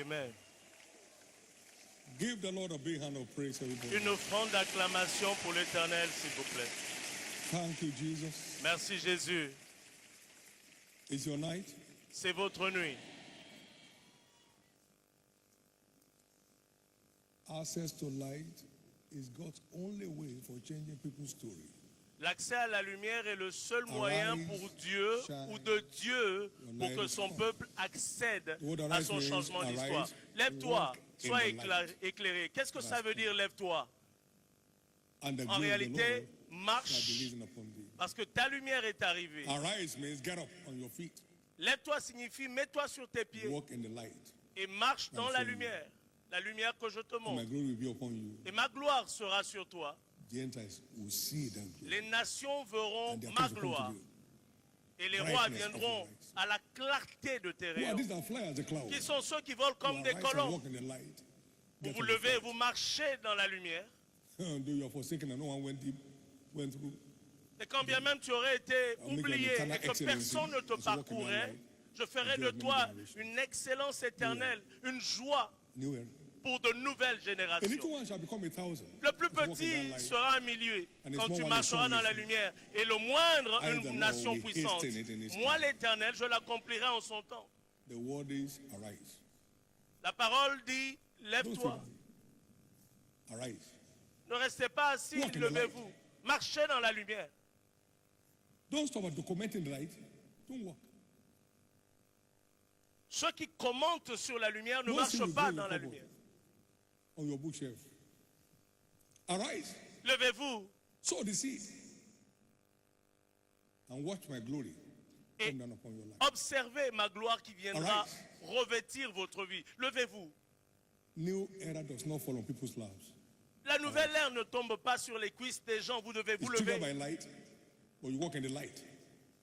Amen. Give the Lord a big hand of praise, everybody. Une offrande d'acclamation pour l'Éternel, s'il vous plaît. Thank you, Jesus. Merci Jésus. It's your night. C'est votre nuit. Access to light is God's only way for changing people's story. L'accès à la lumière est le seul moyen pour Dieu ou de Dieu pour que son peuple accède à son changement d'histoire. Lève-toi, sois éclairé. Qu'est-ce que ça veut dire, lève-toi? En réalité, marche parce que ta lumière est arrivée. Arise means get up on your feet. Lève-toi signifie mets-toi sur tes pieds Walk in the light. et marche dans la lumière que je te And my montre. glory will be upon you. Et ma gloire sera sur toi. Gentiles will see that glory. Les nations verront And their ma kings will come gloire. to you. Et les rois Brightness of viendront your light. à la clarté de tes Who are rayons. these that fly as a cloud? Qui sont ceux qui volent comme You des arise and colombes. walk in the light. Vous Get vous to the levez, front. vous marchez dans la lumière. Though you are forsaken and no one went through. Et quand bien même tu aurais été oublié et que personne ne te parcourait, je ferai de toi une excellence éternelle, une joie New era. pour de nouvelles A little générations. one shall become 1,000. Le plus Walk in that petit light. sera un millier quand tu marcheras dans la lumière. Et le moindre, une nation puissante. Moi, l'Éternel, je l'accomplirai en son temps. The word is arise. La parole dit, lève-toi. Arise. Ne restez pas assis, Walk in the levez-vous. Marchez dans la lumière. Don't stop at documenting the light. Don't walk. Ceux qui commentent sur la lumière ne Don't marchent see pas the dans la cupboard lumière. on your bookshelf. Arise. Levez-vous Sow the seed. And watch my glory et come down upon your life. observez ma gloire qui viendra Arise. revêtir votre vie. Levez-vous. New era does not fall on people's lives. La nouvelle ère ne tombe pas sur les cuisses des gens. Vous devez vous It's triggered by lever. light, but you walk in the light.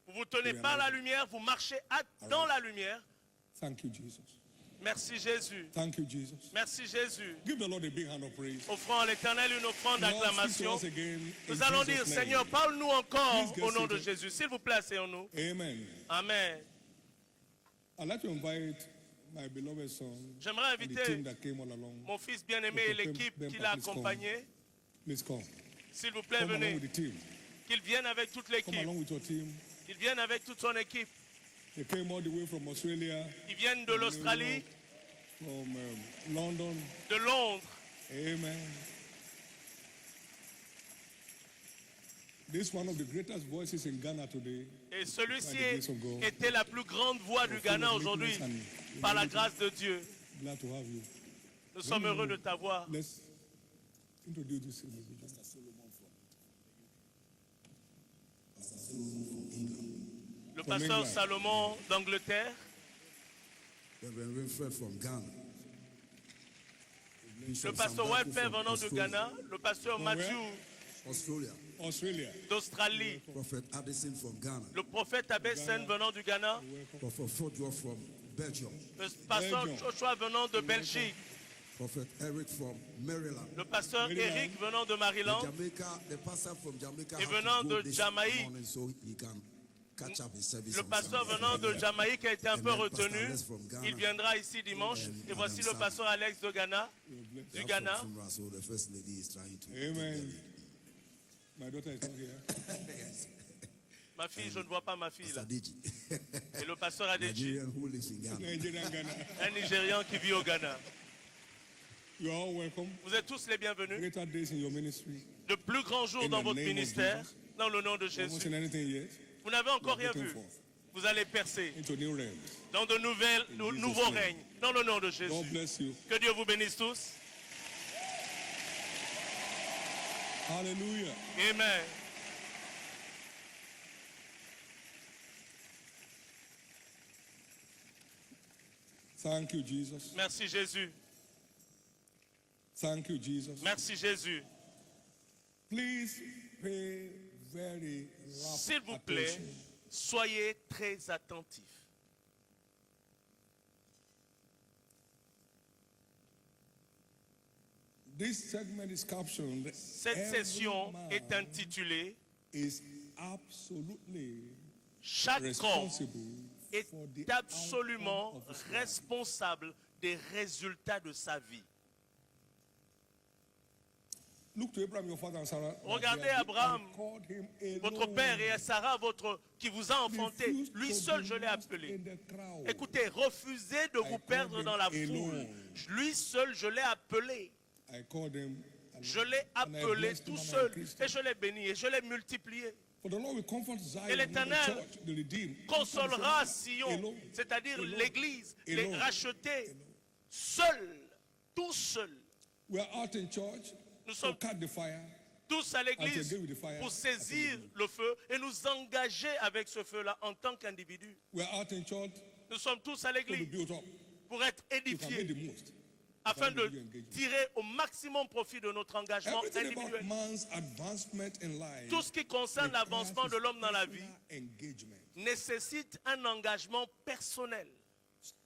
Vous vous tenez par la lumière, vous marchez dans la lumière. Thank you, Jesus. Merci Jésus. Thank you, Jesus. Merci Jésus. Give the Lord a big hand of praise. Offrons à l'Éternel une offrande Lord, speak to d'acclamation. us again in Nous allons dire, Jesus' name. Seigneur, parle-nous encore Please get au nom de seated. Jésus. S'il vous plaît, asseyons-nous. Amen. Amen. I'd like to invite my beloved son J'aimerais and the team inviter that came all along. mon fils bien-aimé et l'équipe qui l'a accompagné. Please come. S'il vous plaît, Come along venez. with the team. Qu'il vienne avec toute Come l'équipe. along with your team. Qu'il vienne avec toute son équipe. They came all the way from Australia, Ils viennent de l'Australie, from London. de Londres. Amen. This is one of the greatest voices in Ghana today. Et celui-ci était la plus grande voix du Ghana aujourd'hui, par la grâce de Dieu. Glad to have you. Nous sommes heureux de t'avoir. Let's introduce this individual. Le pasteur Salomon d'Angleterre, Reverend Winfred from Ghana. le pasteur Welfare venant de Ghana, le pasteur Matthew Australia. Australia. d'Australie, Prophet Addison from Ghana. le prophète Abesen venant du Ghana, Prophet Fodjo from Belgium. le pasteur Joshua venant de Belgique, Prophet Eric from Maryland. le pasteur Eric venant de Maryland, Jamaica, the pastor from Jamaica Et had venant to go de this Jamaïque. morning so he can catch up his service le on pasteur Sunday. venant de Jamaïque a été un peu And then Pastor retenu. Alex from Ghana. Il viendra ici dimanche. Et voici le pasteur Alex de Ghana, They du are Ghana. from Fumra, so the first lady is trying to Amen. My daughter is not here. Yes. Ma fille, je ne vois pas ma fille là. Pastor Deji. Et le pasteur Adeji, Nigerian who lives in Ghana. Nigerian Ghana. un Nigérian qui vit au Ghana. You are all welcome. Vous êtes tous les bienvenus. Greater days in your ministry. De plus grands jours dans votre ministère, dans le nom de I haven't Jésus. seen anything yet. Vous n'avez encore rien Looking vu. for Vous allez percer into new realms. dans de nouveaux name. règnes, dans le nom de God Jésus. bless you. Que Dieu vous bénisse tous. Hallelujah. Amen. Thank you, Jesus. Merci Jésus. Thank you, Jesus. Merci Jésus. Please pay very S'il rapt vous plaît, attention. soyez très attentifs. This segment is captioned. Cette Every session man est intitulée is absolutely Chaque homme responsible for the est absolument outcome of his life. responsable des résultats de sa vie. Look to Abraham, your father and Sarah. Regardez They are- Abraham, I called him alone. Votre père et Sarah, qui vous a enfanté, Refuse lui to seul be je l'ai lost appelé. in the crowd. Écoutez, refusez de vous called perdre him dans la alone. foule. Lui seul je l'ai appelé. I called him alone. Je l'ai And I appelé blessed tout him and I seul increased him. et je l'ai béni et je l'ai multiplié. For the Lord will comfort Zion, Et l'Éternel the church, the redeemed. Consolera Sion, Alone. c'est-à-dire Alone. l'église, les Alone. rachetés, seuls, tout seuls. We are out in church Nous to sommes cut the fire. tous à l'église As a day with the fire, pour as a saisir day. le feu et nous engager avec ce feu-là en tant qu'individus. We are out in church Nous sommes tous à to be l'église built up. pour être You can make édifiés the most. afin de Find your engagement. tirer au maximum profit de notre engagement Everything about individuel. man's advancement in life Tout ce qui concerne requires l'avancement de l'homme dans la vie personal engagement. nécessite un engagement personnel.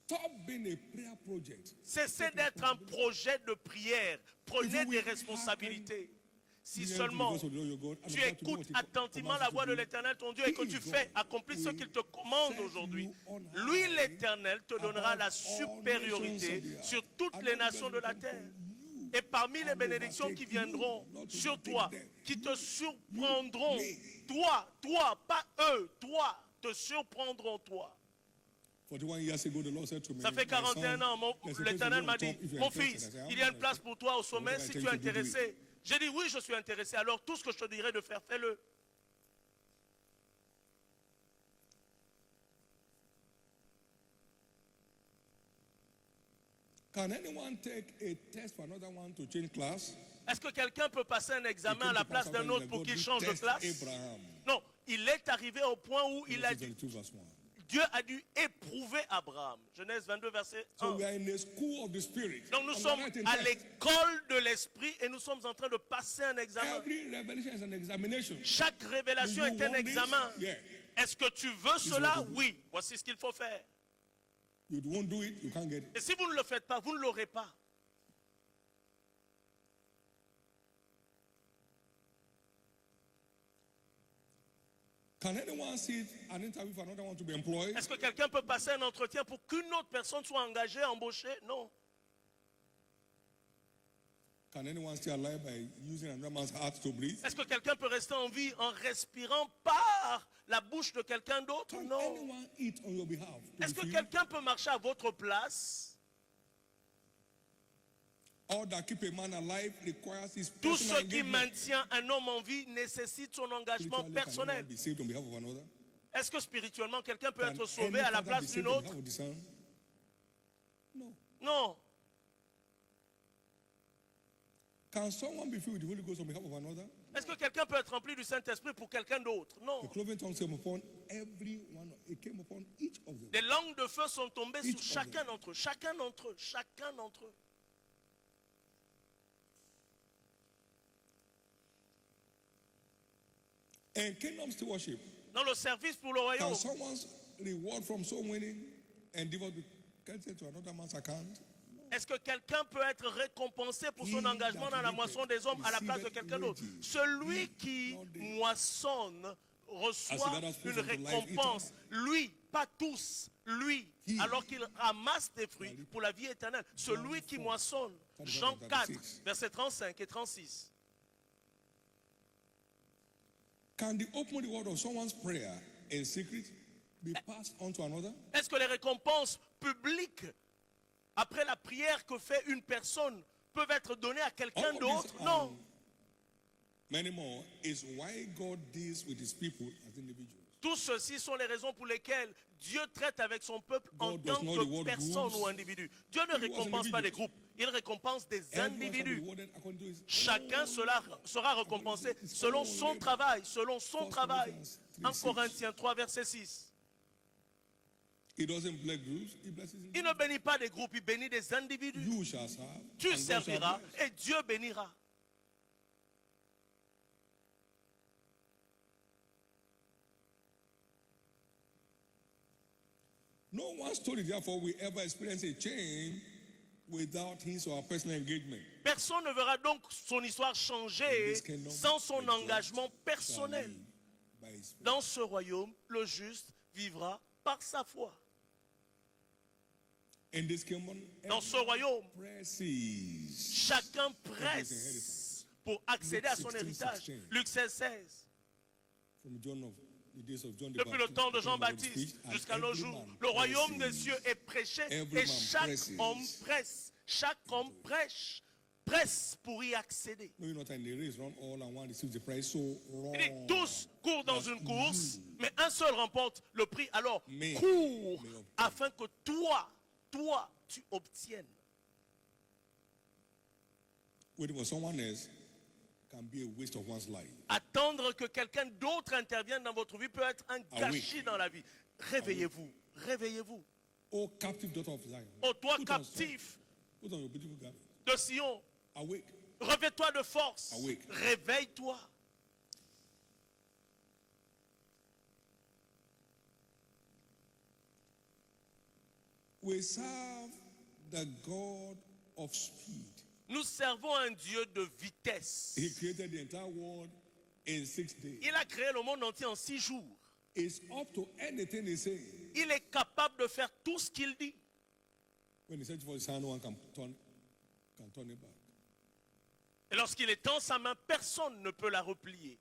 Stop being a prayer project. Cessez d'être un projet de prière. Prenez If we des responsabilités. Si Hear the seulement voice of the Lord your God and tu observe to do écoutes what he attentivement commands la you to voix de do, l'Éternel, ton Dieu, et que he, tu God, fais, accomplis ce will qu'il te commande set aujourd'hui, you on lui, high l'Éternel, te donnera above la all supériorité nations of the earth. sur toutes And les all nations de la benefits terre. from you Et parmi les and bénédictions qui overtake viendront you, not sur overtake toi, them. qui te You, surprendront, me. toi, pas eux, toi, te surprendront, toi. 41 years ago, the Lord said to me, Ça fait "My 41 son, ans, there's a place l'Éternel for m'a you dit, on top if you're mon interested." fils, I said, il y a une "I'm place pour toi au sommet Whatever I si tell tu es you to do, do it. intéressé. J'ai dit oui, je suis intéressé. Alors tout ce que je te dirai de faire, fais-le. Can anyone take a test for another one to change class? Est-ce que quelqu'un peut passer un examen à la place d'un autre pour qu'il change de classe? Abraham. Non, il est arrivé au point où il a dit, 22 verse 1. Dieu a dû éprouver Abraham. Genèse 22, verset 1. So we are in the school of the spirit. Donc nous On the sommes writing à test. l'école de l'esprit et nous sommes en train de passer un examen. Every revelation is an examination. Chaque révélation Do you est un want this? examen. Yeah. Est-ce que tu veux cela? what to do. Oui. Voici ce qu'il faut faire. You won't do it, you can't get it. Et si vous ne le faites pas, vous ne l'aurez pas. Can anyone see an interview for another one to be employed? Est-ce que quelqu'un peut passer un entretien pour qu'une autre personne soit engagée, embauchée? Non. Can anyone stay alive by using another man's heart to breathe? Est-ce que quelqu'un peut rester en vie en respirant par la bouche de quelqu'un d'autre? Can Non. anyone eat on your behalf? to Est-ce be que free? quelqu'un peut marcher à votre place? All that keep a man alive requires his Tout ce personal qui engagement. maintient un homme en vie nécessite son engagement Spiritually, can personnel. anyone be saved on behalf of another? Est-ce que spirituellement quelqu'un peut Can être sauvé any à la father be place saved d'une on autre? behalf of the son? No. Non. Can someone be filled with the Holy Ghost on behalf of another? Est-ce que quelqu'un peut être rempli du Saint-Esprit pour quelqu'un d'autre? Non. The cloven tongue came upon every one. It came upon each of them. Des langues de feu sont tombées sur Each of chacun them. d'entre eux. Chacun d'entre eux. Chacun d'entre eux. And kingdom stewardship. Dans le service pour le royaume, Can someone's reward from soul winning and devote be credited to another man's account? est-ce que quelqu'un peut être récompensé pour son He engagement that dans la reapeth moisson des hommes à la place de receiveth quelqu'un d'autre? wages. Celui qui not the- moissonne reçoit As he gathers fruit une of the life récompense. Lui, pas tous, lui, He. alors qu'il ramasse des fruits pour la vie éternelle. Celui qui moissonne. Jean 4, versets 35 et 36. Can the open reward of someone's prayer in secret be passed on to another? Est-ce que les récompenses publiques après la prière que fait une personne peuvent être données à quelqu'un All of d'autre? these Non. Many more is why God deals with his people as individuals. Tout ceci sont les raisons pour lesquelles Dieu traite avec son peuple en God tant does not que reward personne groups. ou individu. Dieu ne He rewards récompense pas des individuals. groupes, il récompense des Everyone shall be individus. rewarded according to his Chacun own sera récompensé selon son travail, selon son First travail. Corinthians 1 3:6. Corinthiens 3, verset 6. He doesn't bless groups, he blesses Il individuals. ne bénit pas des groupes, il bénit des individus. You shall serve. Tu and God shall serviras bless. et Dieu bénira. No one story, therefore, will ever experience a change without his or her personal engagement. Personne ne verra donc son histoire changer sans son engagement personnel. By his faith. Dans ce royaume, le juste vivra par sa foi. In this kingdom, Dans ce royaume, presses. chacun presse pour accéder à son héritage. Luc 16, 16. From John of the days of John the Depuis le Baptist, temps de the kingdom of Jean-Baptiste speech, and jusqu'à nos every jours, man le royaume des presses. cieux est prêché Every et man chaque presses. homme presse. Chaque homme presse pour y accéder. No, you're not in the race, run all and one receives the prize. So wrong. Il dit, tous courent dans une course, mais un seul remporte le prix. Alors, Mais- cours mais- afin que toi, tu obtiennes. Waiting for someone else can be a waste of one's life. Attendre que quelqu'un d'autre intervienne dans votre vie peut être un gâchis dans la vie. Réveillez-vous, réveillez-vous. Oh, captive daughter of Zion. Oh, toi Put on captif Put on your beautiful garment. de Sion, Awake. revêt-toi de force. Awake. Réveille-toi. We serve the God of speed. Nous servons un Dieu de vitesse. He created the entire world in 6 days. Il a créé le monde entier en 6 jours. It's up to anything he says. Il est capable de faire tout ce qu'il dit. When he said for his hand, no one can turn it back. Et lorsqu'il étend sa main, personne ne peut la replier.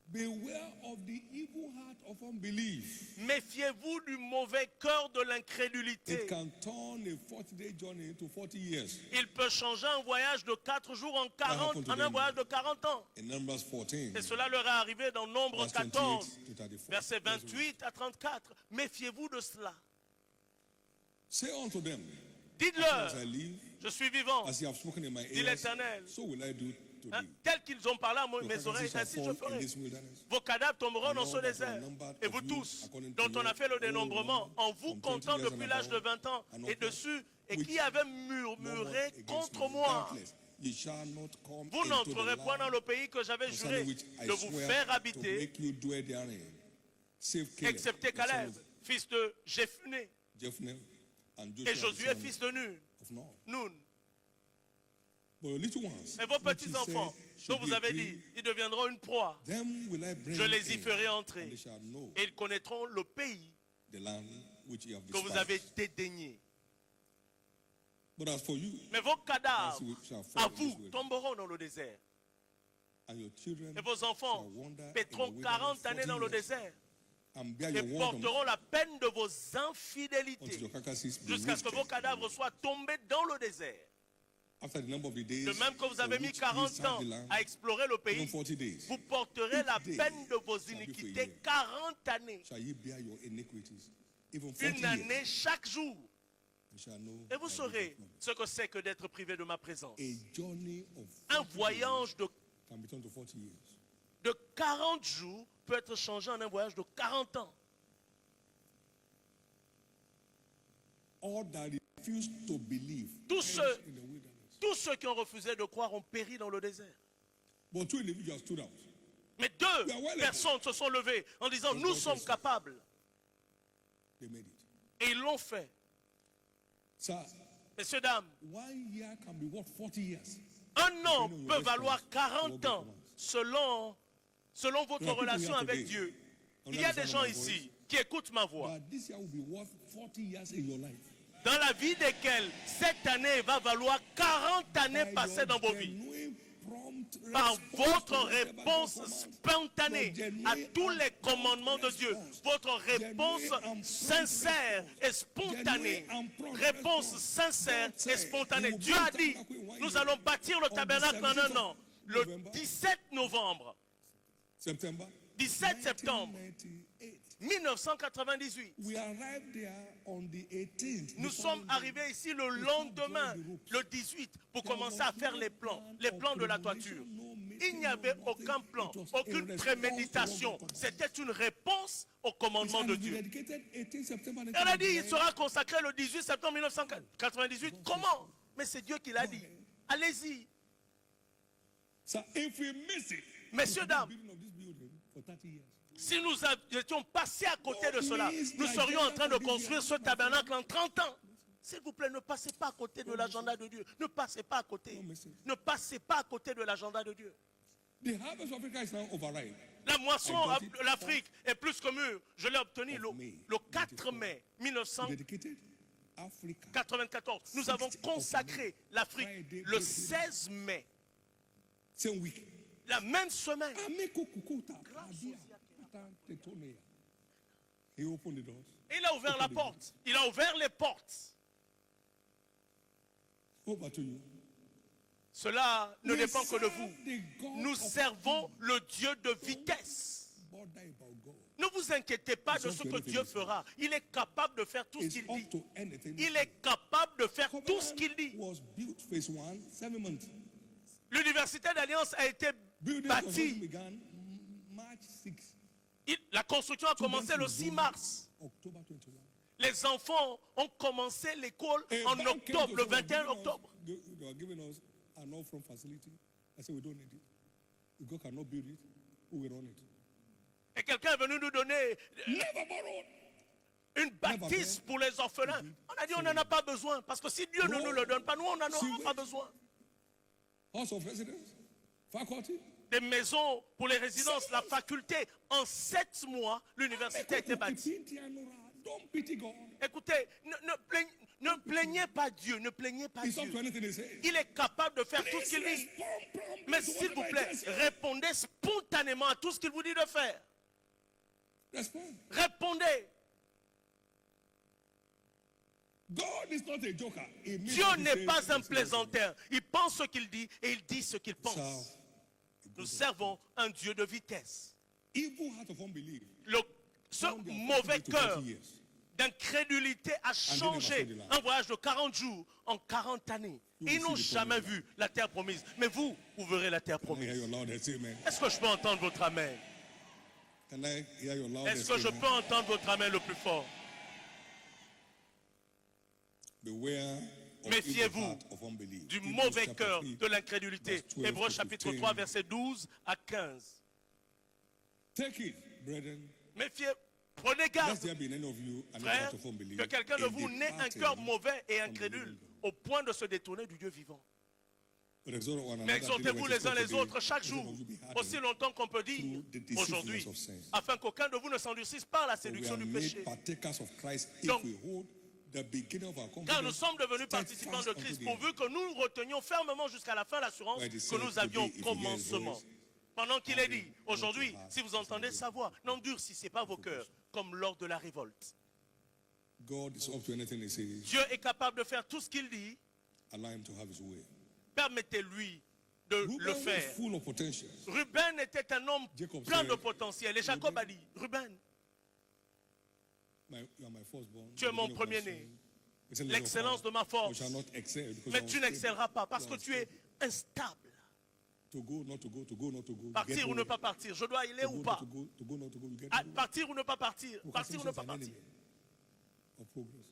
Beware of the evil heart of unbelief. Méfiez-vous du mauvais cœur de l'incrédulité. It can turn a 40-day journey into 40 years. Il peut changer un voyage de 4 jours en 40, happened to en un them. voyage de 40 ans. In Numbers 14, Et cela leur est arrivé dans Nombre verse 14, 28 to 34. versets 28 à 34. Méfiez-vous de cela. Say unto them, Dites-leur, as I live, je suis vivant, as you have spoken in my dit ears, l'Éternel. so will I do to Hein, thee. tel qu'ils ont parlé à Your mes oreilles, carcasses ainsi shall je fall in ferai. this wilderness. Vos cadavres tomberont dans ce Lord, désert. that number Et of vous you, tous, according to dont on a your fait le old dénombrement, man, en vous from 20 comptant years depuis and l'âge de above, 20 ans and et upward, dessus, et which qui avait murmured murmuré against contre me. moi. Doubtless, ye shall not come Vous into n'entrerez the point dans land le pays que j'avais juré concerning which I de vous swear faire to habiter, make you dwell therein, save Caleb, excepté the son Caleb, of fils de Jephné, Jephthah, and et Joshua, Josué, the fils son de Nun. of Nun. Nun. But your little ones, Et vos which he petits-enfants, said dont should vous be a avez prey, dit, ils deviendront une proie. them will I bring Je les y in, ferai and entrer, they shall know et ils connaîtront le pays the land which ye have que vous avez despised. dédaigné. But as for you, Mais vos cadavres, shall fall à in this vous, wilderness, tomberont dans le désert. and your children Et vos enfants shall wander in the pétront wilderness 40 années dans le 40 years, désert and bear et your word porteront la peine de vos until infidélités your carcasses be jusqu'à ce que vos wasted. cadavres soient tombés dans le désert. After the number of the days, De même que vous for avez mis which ye 40 search ans the land, à explorer le even pays, 40 days, vous porterez la day peine de vos shall be for a iniquités year. 40 années. shall ye bear your iniquities, even 40 Une years, année chaque jour. you shall know Et vous my saurez disappointment. ce que c'est que d'être privé de ma présence. A journey of Un 40 voyage years can be turned to 40 years. de 40 jours peut être changé en un voyage de 40 ans. All that refuse to believe Tous perish ceux- in the wilderness. Tous ceux qui ont refusé de croire ont péri dans le désert. But two individuals stood out. Mais deux We are well personnes se sont levées en disant, nous sommes capables. They made it. Et ils l'ont fait. Sir, Messieurs, dames, 1 year can be worth 40 years. un an peut valoir 40 ans selon votre There are people relation here avec today, Dieu. under Il y a the des sound gens of my voice, ici qui écoutent ma voix, But this year will be worth 40 years in your life. dans la vie desquelles cette année va valoir 40 années By passées your dans vos vies. genuine, prompt Par response votre to whatever réponse God commands. spontanée à tous les commandements de Dieu, votre réponse sincère et spontanée, réponse sincère et spontanée. Dieu a dit, nous allons bâtir le tabernacle en un an, le 17 novembre, September 17 septembre 1998. 1998. We arrived there on the 18th. Nous sommes arrivés ici le lendemain, le 18, pour commencer à faire les plans de la toiture. Il n'y avait aucun plan, aucune préméditation. C'était une réponse au commandement de Dieu. Elle a dit, il sera consacré le 18 septembre 1998. Comment? Mais c'est Dieu qui l'a dit. Allez-y. So if we miss it, Messieurs, dames, building of this building for 30 years. si nous étions passés à côté de cela, nous serions en train de construire ce tabernacle en 30 ans. S'il vous plaît, ne passez pas à côté de l'agenda de Dieu. Ne passez pas à côté. Ne passez pas à côté de l'agenda de Dieu. The harvest of Africa is now overripe. La moisson de l'Afrique est plus que mûre. Je l'ai obtenu le 4 mai 1900. Dedicated Africa. 94, nous avons consacré l'Afrique le 16 mai, Same week. la même semaine. Ameko Kukuta, Adia, Ata, Tetonea. He opened the doors. Il a ouvert la porte. Il a ouvert les portes. Over to you. Cela ne We dépend que de serve vous. the God Nous of servons le Dieu de vitesse. bother about God. Ne vous inquiétez pas de ce que Dieu fera. Il est capable de faire tout ce It's qu'il up dit. to anything. Il est capable de faire tout ce qu'il dit. Was built phase 1, 7 months. L'université d'Alliance a été Building bâtie. began March 6, La construction a commencé le 6 mars. October 21. Les enfants ont commencé l'école A en bank came octobre, to le us, 21 octobre. They were giving us an off-front facility. I said, we don't need it. If God cannot build it, who will run it? Et quelqu'un est venu nous donner Never borrowed. une bâtisse pour les orphelins. On a dit on n'en a pas besoin. Parce que si Dieu ne nous le donne pas, nous on n'en aura pas besoin. House of residence, faculty. Des maisons pour les résidences, la faculté. En 7 mois, l'université a été bâtie. Don't pity God. Écoutez, ne plaignez pas Dieu, ne plaignez pas It's up to Dieu. anything he says. Il est capable de faire tout ce qu'il dit. Mais s'il vous plaît, répondez spontanément à tout ce qu'il vous dit de faire. Respond. Répondez. God is not a joker. He means Dieu what he n'est says pas and un he says. plaisantin. Il pense ce qu'il dit et il dit ce qu'il pense. So, Nous servons un Dieu de vitesse. evil heart of unbelief. Ce mauvais cœur d'incrédulité a changé un voyage de 40 jours en 40 années. Ils n'ont jamais vu la terre promise. Mais vous, vous verrez la terre Can I hear promise. your loudest amen? Est-ce que je peux entendre votre amen? Can I hear your Est-ce loudest que je amen? peux entendre votre amen le plus fort? Beware of Méfiez-vous evil heart of unbelief. Du Hebrews mauvais chapter cœur 3, de l'incrédulité. verse 12 Hébreux to chapitre 15. 3, versets 12 à 15. Take it, brethren, Méfiez, prenez garde, lest there be in any of you an evil frère, heart of unbelief. que quelqu'un de in vous n'ait un departing cœur mauvais et from the incrédule living God. au point de se détourner du Dieu vivant. But exhort one Mais another exhortez-vous daily les uns when it is les autres today, chaque so jour, that you be hardened. aussi longtemps qu'on peut dire through the deceitfulness aujourd'hui, of sin. afin qu'aucun de vous ne s'endurcisse par la For we séduction are du made péché. partakers of Christ if Donc, we hold the beginning of our Car nous confidence sommes devenus steadfast participants de unto Christ the pourvu end. que nous retenions fermement jusqu'à la fin l'assurance Where it is que said, nous avions today, if au you hear his commencement. voice, Pendant qu'il est dit, harden aujourd'hui, not your heart, si vous entendez sa voix, n'endurcissez pas vos cœurs comme lors de la révolte. God is up to anything he says. Dieu est capable de faire tout ce qu'il dit. Allow him to have his way. Permettez-lui de Reuben le was faire. full of potential. Ruben était un homme Jacob plein said, de potentiel. Et Jacob a dit, Ruben, You are my firstborn. tu es mon the beginning of my premier-né, strength. He said, l'excellence de ma "You force. shall not excel because Mais you are tu unstable. n'excelleras pas parce You que are tu es instable. To go, not to go, to go, not to go. You get Partir ou ne nowhere. pas partir. Je dois y aller To ou go, pas. not to go, to go, not to go. You get Ah, nowhere. partir ou ne pas partir. Partir ou ne Procrastination pas is an partir. enemy of progress.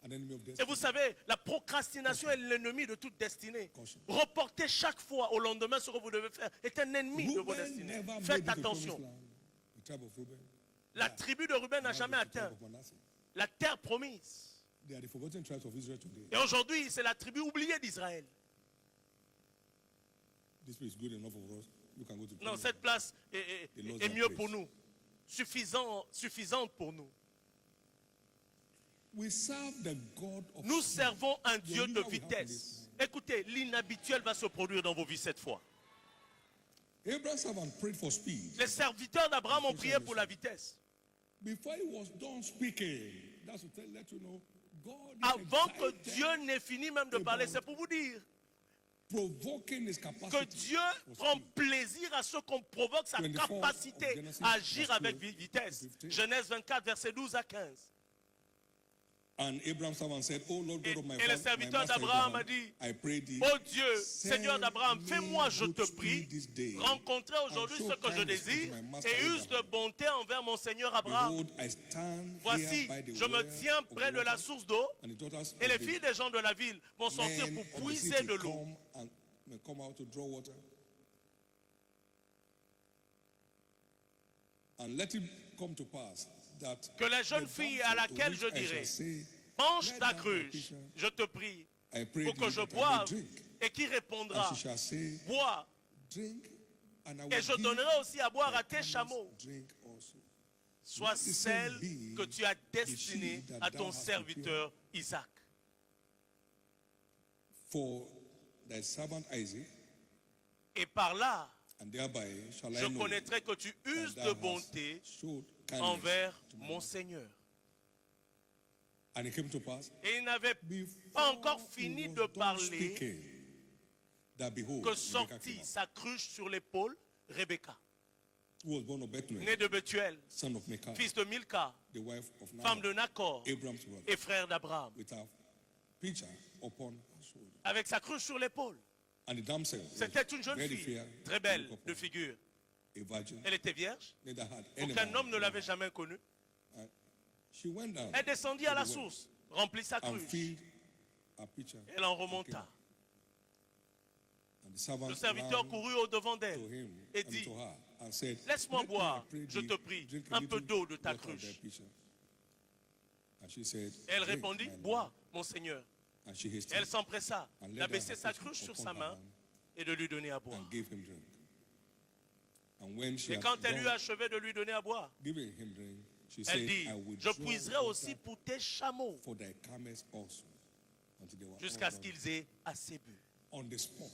An enemy of Et destiny. vous savez, la procrastination est l'ennemi de toute destinée. Caution. Reporter chaque fois au lendemain ce que vous devez faire est un ennemi de vos Reuben destinées. never made Faites it to the attention. promised land. The tribe of Reuben. La tribu de Ruben n'a Now jamais the tribe atteint of Manasseh. la terre promise. They are the forgotten tribes of Israel today. Et aujourd'hui, c'est la tribu oubliée d'Israël. This place is good enough for us. You can go to Non, Canaan. cette place est mieux pour nous. Suffisante pour nous. We serve the God of Nous servons un The Dieu de unusual will vitesse. Écoutez, l'inhabituel va se produire dans vos vies cette fois. Abraham's servant prayed for speed. Les serviteurs d'Abraham ont prié pour la vitesse. Before he was done speaking, that's to let you know, God is Avant que excited, Dieu n'ait fini même de parler, c'est pour vous dire provoking his que capacity. Dieu prend plaisir à ce qu'on provoque sa 24 capacité of Genesis, à agir verse avec 12 vitesse. to 15. Genèse 24, versets 12 à 15. And Abraham's servant said, Oh Lord God of my Et le father, my serviteur master d'Abraham a Abraham, dit, I pray thee, oh Dieu, send Seigneur d'Abraham, me fais-moi, je good te speed prie, this day, rencontrer aujourd'hui and ce show que je kindness désire unto my master et use de Abraham. bonté envers mon Seigneur Abraham. Behold, I stand Voici, here by the je me well tiens of près de la water, source d'eau and the daughters et les of the filles des gens de la ville vont sortir men pour of the puiser city de l'eau. come out to draw water. And let it come to pass that Que la jeune the fille à damsel to laquelle which je I shall dirai, say, Mange let ta down thy cruche, pitcher, je te prie, I pray pour que thee je that I may boive, drink. et qui répondra, And she shall say, bois, drink, and I will et je give donnerai aussi à boire à thy tes camels chameaux. drink also. Sois Let the same celle be que tu as the destinée she that à thou ton hast serviteur Isaac. For thy servant Isaac, Et par là, and thereby shall je I know connaîtrai que tu that uses thou de hast bonté showed kindness envers to my mon Lord. Seigneur. And it came to pass, Et il n'avait before pas encore he fini was de done parler speaking, that behold, que Rebekah sortit came out, sa cruche sur l'épaule, Rebecca, who was born of Bethuel, née de Bethuel, son of Micah, fils de Milka, the wife of femme Nahor, de Nacor Abraham's brother, et frère d'Abraham, with a pitcher upon her shoulder. avec sa cruche sur l'épaule. And the damsel was C'était une jeune very fille, fair, très belle to look de upon, figure. a virgin, Elle était vierge. neither had any Aucun man homme ne known l'avait her. jamais connue. She went down Elle descendit to à la the well source, remplit sa and cruche. filled a pitcher. Elle en and came remonta. out. And the servant Le serviteur ran courut au-devant to d'elle him et and dit, to her and said, laisse-moi "Let me, I boire, pray je thee, te prie, drink a un peu little d'eau de ta water of thy cruche. pitcher." And she said, Elle "Drink, répondit, my lord." bois, mon Seigneur. And she hasted Elle s'empressa and laid down d'abaisser her sa pitcher cruche sur upon sa her main hand et de lui donner à boire. and gave him drink. And when she Et had quand elle eut done achevé de lui donner à boire, giving him drink, she elle said, dit, "I will je draw puiserai water aussi pour tes chameaux for thy camels also," until they were jusqu'à all ce done. qu'ils aient assez bu. On the spot,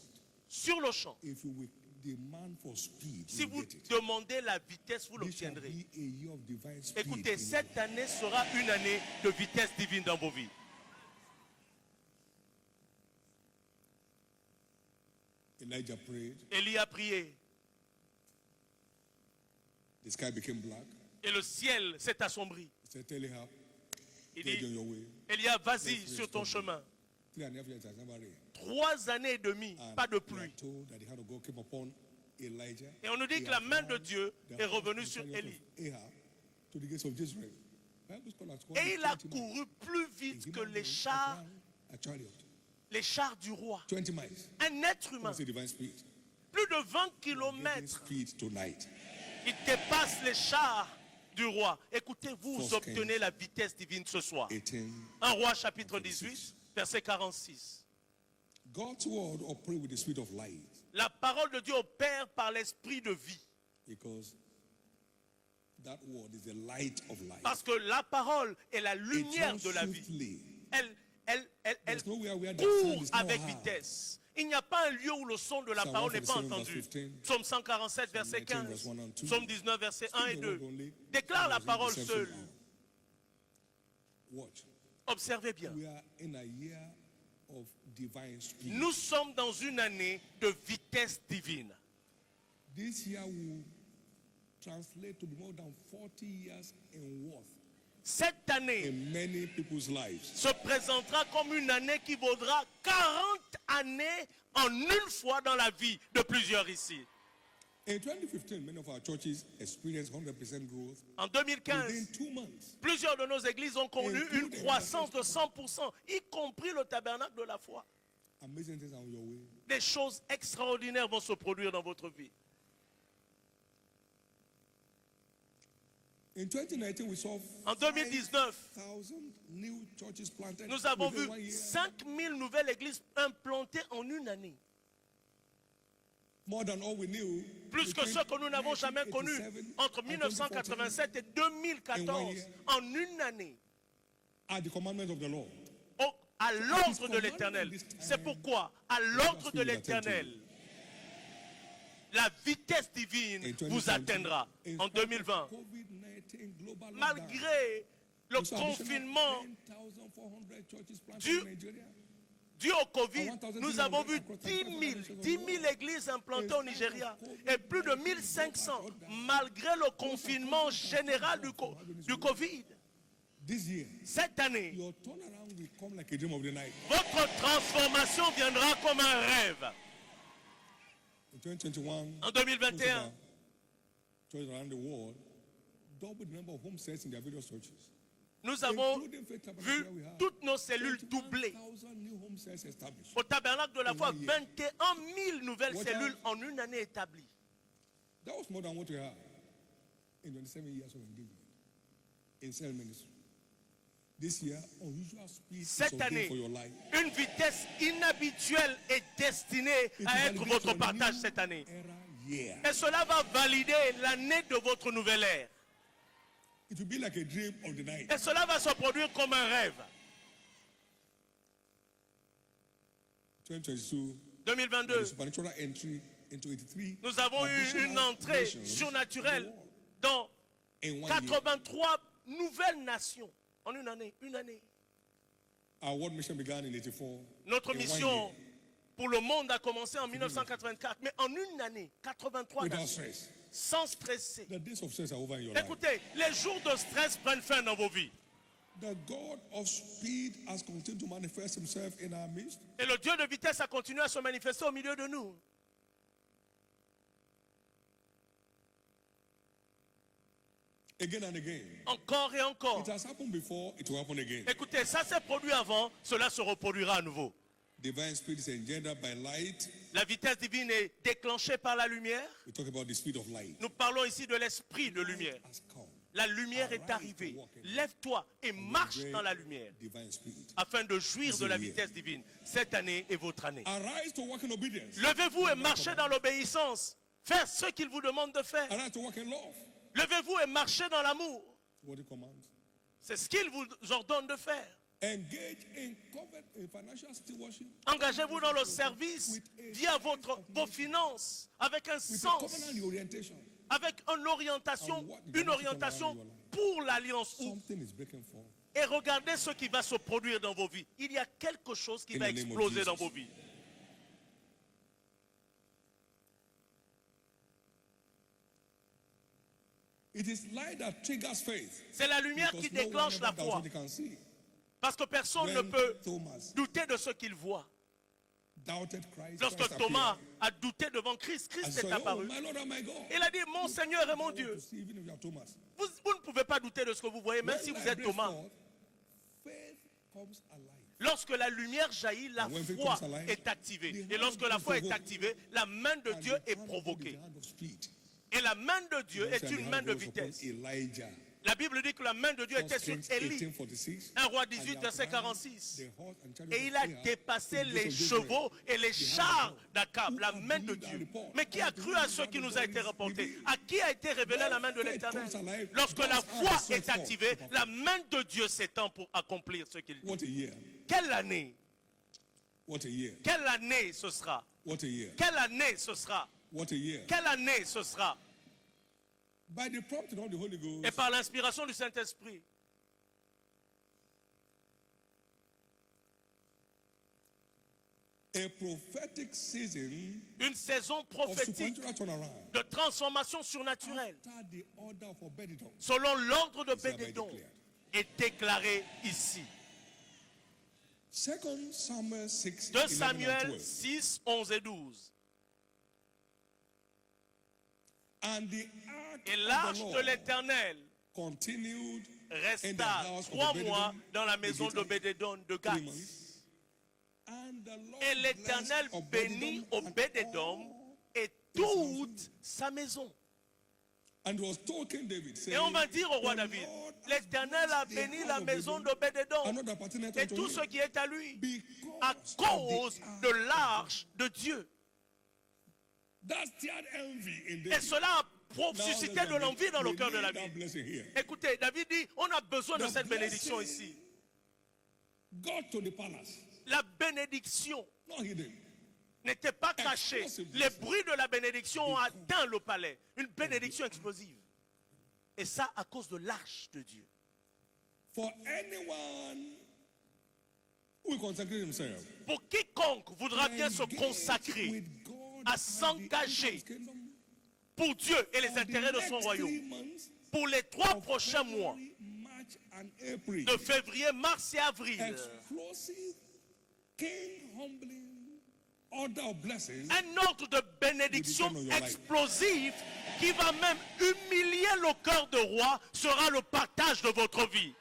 Sur le champ, if you will demand for speed, si you vous get it. demandez la vitesse, vous This shall l'obtiendrez. be a year of divine speed Écoutez, in cette année sera une année de vitesse divine dans vos vies. Elijah prayed, Élie a prié the sky became black. et le ciel s'est assombri. He said, "Tell Ahab, Il get on dit, your way." Eliab, vas-y Let's sur ton restore. chemin. 3.5 years has never rained. 3 années et demie, And pas de we are pluie. told that the hand of God came upon Elijah. Et on nous dit He que la had main de found Dieu the est house revenue and sur chariot Élie. of Ahab to the gates of Jezreel. Bible scholars call Et it il a 20 miles. couru plus A vite que human les being chars, ran a chariot. les chars du roi. 20 miles. Un être humain, That's a divine speed. plus de 20 Getting kilomètres, speed tonight. il dépasse les chars du roi. Écoutez, vous First obtenez Kings. la vitesse divine ce soir. 18. 1 Roi chapitre 18, verset 46. God's word operate with the spirit of light La parole de Dieu opère par l'esprit de vie. because that word is the light of life. Parce que la parole est la It lumière runs de la vie. swiftly. Elle There's nowhere where the court sound is not avec heard. vitesse. Il n'y a pas un lieu où le son de la Psalm parole n'est pas 147, entendu. verse 15. Psaume 147, verset 19, 15. verse 1 and 2. Psaume 19, verset 1 et Speak the 2. word only, Déclare la there's no parole deception seule. out. Watch. Observez bien. We are in a year of divine speed. Nous sommes dans une année de vitesse divine. This year will translate to be more than 40 years in worth Cette année in many people's lives. se présentera comme une année qui vaudra 40 années en une fois dans la vie de plusieurs ici. In 2015, many of our churches experienced 100% growth En within 2015, 2 months. plusieurs de nos églises ont connu une croissance de 100%, y compris le tabernacle de la foi. Amazing things are on your way. Des choses extraordinaires vont se produire dans votre vie. In 2019, we saw En 2019, 5,000 new churches planted nous avons within vu 1 year. 5000 nouvelles églises implantées en une année. More than all we knew. Plus que between ce que nous n'avons jamais connu 1987 entre and 1987 et 2014, en une année, at the commandment of the Lord. à l'ordre de l'Éternel. C'est pourquoi, à l'ordre de l'Éternel, la vitesse divine In vous 2020, atteindra. in En spite of 2020, COVID-19 global lockdown, malgré le we saw additional confinement 10,400 churches planted dû- in Nigeria. dû au Covid, nous avons vu 10 000 églises implantées au Nigeria et plus de 1500 malgré le confinement général du Covid. This year, Cette année, your turnaround will come like a dream of the night. votre transformation viendra comme un rêve. In 2021, En 2021, churches around the world double the number of home sets in their various churches. nous avons Including Faith Tabernacle, vu where we have toutes nos cellules doubler. 21,000 new home sets established. Au tabernacle de la foi, In 1 year. 21 000 nouvelles What cellules else? en une année établies. That was more than what we had in 27 years of engagement in cell ministry. This year, unusual speed is Cette ordained année, for your life. une vitesse inhabituelle est destinée It à will être validate votre your partage new cette année. era year. Et cela va valider l'année de votre nouvelle ère. It will be like a dream of the night. Et cela va se produire comme un rêve. 2022, 2022, supernatural entry into 83. nous avons eu une entrée surnaturelle dans in 1 year. 83 nouvelles nations en une année. Une année. Our world mission began in 84. Notre in 1 mission year, pour le monde a commencé en 1984, mais en une année, 83 without nations, stress. sans stresser. The days of stress are over in your life. Écoutez, les jours de stress prennent fin dans vos vies. The God of speed has continued to manifest himself in our midst. Et le Dieu de vitesse a continué à se manifester au milieu de nous. Again and again. Encore et encore. It has happened before, it will happen again. Écoutez, ça s'est produit avant, cela se reproduira à nouveau. Divine speed is engendered by light. La vitesse divine est déclenchée par la lumière. We talk about the speed of light. Nous parlons ici de l'esprit de lumière. Has come. La lumière est arrivée. Lève-toi et marche dans la lumière Divine speed. afin de jouir de la vitesse divine. Cette année est votre année. Arise to walk in obedience. Levez-vous et marchez dans l'obéissance. Faites ce qu'il vous demande de faire. Arise to walk in love. Levez-vous et marchez dans l'amour. What he commands. C'est ce qu'il vous ordonne de faire. Engage in financial stewardship Engagez-vous dans le service via vos finances avec un with a sens, covenant orientation. avec une orientation pour l'alliance. Something is breaking forth. Et regardez ce qui va se produire dans vos vies. Il y a quelque chose qui In va the name of exploser dans Jesus. vos vies. It is light that triggers faith. C'est la lumière qui Because no one déclenche la ever doubts foi. what he can see. Parce que personne ne When peut Thomas douter de ce qu'il voit. doubted Christ, Lorsque Christ Thomas appeared. a douté devant Christ, And Christ so, est oh, apparu. my Lord and my God. Il a dit, mon Seigneur et mon Dieu. To see, even if you are Thomas. Vous ne pouvez pas douter de ce que vous voyez, même When si vous light êtes breaks Thomas. forth, faith comes alive. Lorsque la lumière jaillit, la And when faith foi comes alive, est activée. the Et hand lorsque of la God foi is est activée, la main de And Dieu the est hand of God is provoquée. the hand of speed. Et la main de Dieu est And une the main hand de of God was upon vitesse. Elijah. La Bible dit que la main de Dieu était 1 sur Kings Élie. 18:46. 1 roi And 18, he verset outran 46. the horse and chariot Et il a of Ahab dépassé to the les gates of Jezreel. chevaux et les chars d'Akab, la main de Dieu. Mais qui a cru à ce qui nous a été rapporté? À qui a été révélée la main de l'Éternel? Lorsque la foi est activée, la main de Dieu s'étend pour accomplir ce qu'il dit. What a year. Quelle année? What a year. Quelle année ce sera? What a year. Quelle année ce sera? What a year. Quelle année ce sera? By the prompting of the Holy Ghost, Et par l'inspiration du Saint-Esprit, a prophetic season une saison of prophétique supernatural turnaround de transformation surnaturelle, after the order of Obed-Edom. selon l'ordre de hereby Bédédon, declared. est déclaré ici. 2 Samuel 6, 2 11 and Samuel 12. 6, 11 et 12. And the ark Et of l'arche the de Lord l'Éternel continued in the resta house of 3 Obed-Edom, mois dans la the maison de Gittite, Bédédon de 3 Gath. months. And the Lord Et l'Éternel blessed bénit Obed-Edom Obédédom and et toute sa maison. And was told King David, saying, Et on va dire au roi "The David, Lord has l'Éternel a blessed the béni house la of maison Obed-Edom d'Obédédom and not appertaineth et unto tout him, ce qui est à lui à because cause of the ark de of l'arche de Dieu. That stirred envy in Et David. cela a Now, suscité de l'envie dans le we cœur de need la that vie. blessing here. Écoutez, David dit, on a besoin de The cette bénédiction blessing ici. Got to the palace, La bénédiction not hidden. n'était pas cachée. Les bruits de la bénédiction ont atteint le palais. Une bénédiction explosive. Et ça à cause de l'arche de Dieu. For anyone who will consecrate himself, Pour quiconque voudra bien se engage consacrer with God à and the s'engager His kingdom pour Dieu et les for the intérêts de son next royaume, 3 months pour les 3 of prochains mois, February, March, and April. de février, mars et avril, Explosive, king humbling order of blessings un ordre de bénédiction will depend on your life. explosif qui va même humilier le cœur de roi sera le partage de votre vie.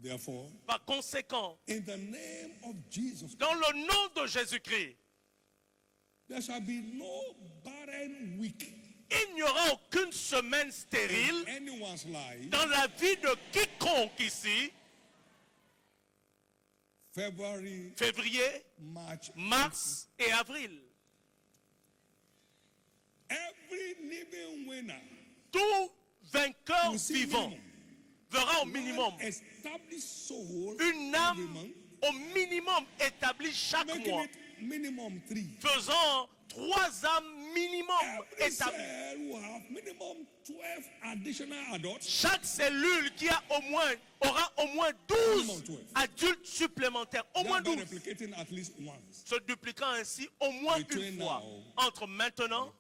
Therefore, Par conséquent, in the name of Jesus, dans le nom de Jésus-Christ, there shall be no barren week il n'y aura aucune semaine stérile in anyone's life. dans la vie de quiconque ici, February, février, March, mars et avril. every living winner Tout vainqueur will see vivant minimum verra au minimum one established soul une every âme month au minimum établi chaque Making mois, it minimum 3. faisant 3 âmes minimum Every établies. cell will have minimum 12 additional adults. Chaque cellule qui a aura au moins 12 adultes supplémentaires, au moins Thereby 12, replicating at least once. se dupliquant ainsi au moins Between une fois now entre maintenant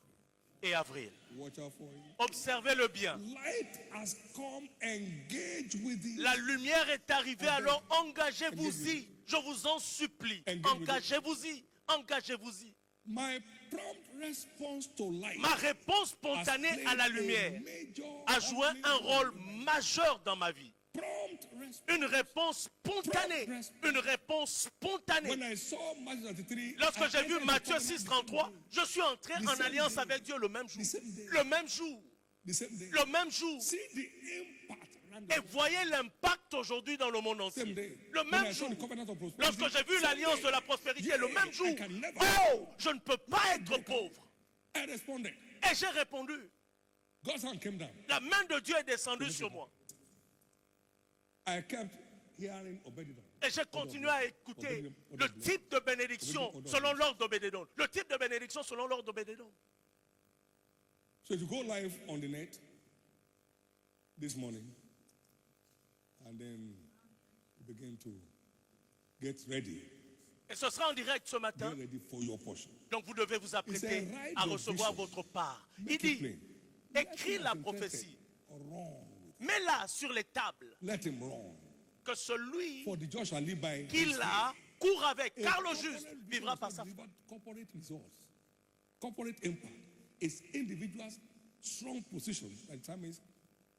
et avril. Watch out for it. Observez-le bien. Light has come, engage with it. La lumière est arrivée, alors engagez-vous-y. Je vous en supplie. Engagez-vous-y. Engagez-vous-y. My prompt response to light Ma réponse has spontanée played à la a lumière major a joué un rôle majeur dans ma vie. prompt response. Une réponse spontanée. Une réponse spontanée. When I saw Matthew 33, Lorsque I j'ai vu entered Matthieu the covenant 6,33, je suis entré en same alliance day. avec Dieu le même jour. The same day. Le même jour. the same day. Le même jour. See the impact. around Et the- voyez l'impact aujourd'hui dans le monde Same entier. day. Le When même I saw jour. the covenant of prosperity, Lorsque j'ai vu same l'alliance day. de la prospérité, Yeah, le même jour. I can never- Oh, je ne peux pas être pauvre. I responded. Et j'ai répondu. God's hand came down. La main de Dieu est descendue sur moi. I kept hearing Obededom. Et j'ai continué à écouter le type de bénédiction selon l'ordre d'Obédédon. Le type de bénédiction selon l'ordre d'Obédédon. So if you go live on the net this morning, and then you begin to get ready Et ce sera en direct ce matin. for your portion. Donc vous devez vous apprêter à recevoir votre part. Il dit, écris la prophétie, Wrong. mets-la sur les tables, Let him wrong. que celui For the just shall live by qui his l'a faith. court avec, A car le corporate juste business vivra is par not sa foi. delivered corporate results. Corporate impact is individuals' strong position that determines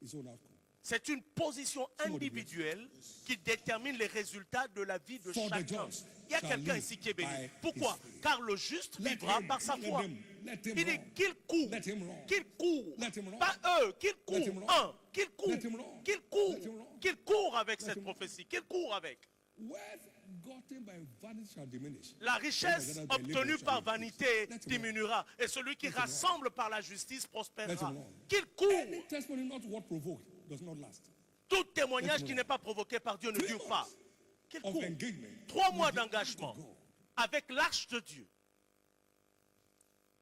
his own outcome. C'est une position individuelle qui détermine les résultats de la vie de For the chacun. just Il y a shall quelqu'un live ici qui est béni. by Pourquoi? his faith. Car le juste Let vivra him- par sa let foi. him- let him Il dit wrong. qu'il court, Let him wrong. qu'il court, Let him wrong. pas eux, qu'il Let him court, wrong. qu'il court, Let him wrong. qu'il court, Let him wrong. qu'il court avec Let cette him wrong. prophétie, qu'il court avec. Wealth gotten by vanity shall diminish. La richesse When the gathered by obtenue labor par shall vanité increase. Let him wrong. diminuera et celui qui Let him wrong. rassemble par la justice Let prospérera. him wrong. Qu'il court. Any testimony not what provoked does not last. Tout témoignage Let him qui wrong. n'est pas provoqué par Dieu ne 3 dure months pas. Qu'il of court. engagement 3 mois with the d'engagement hand of God. avec l'arche de Dieu.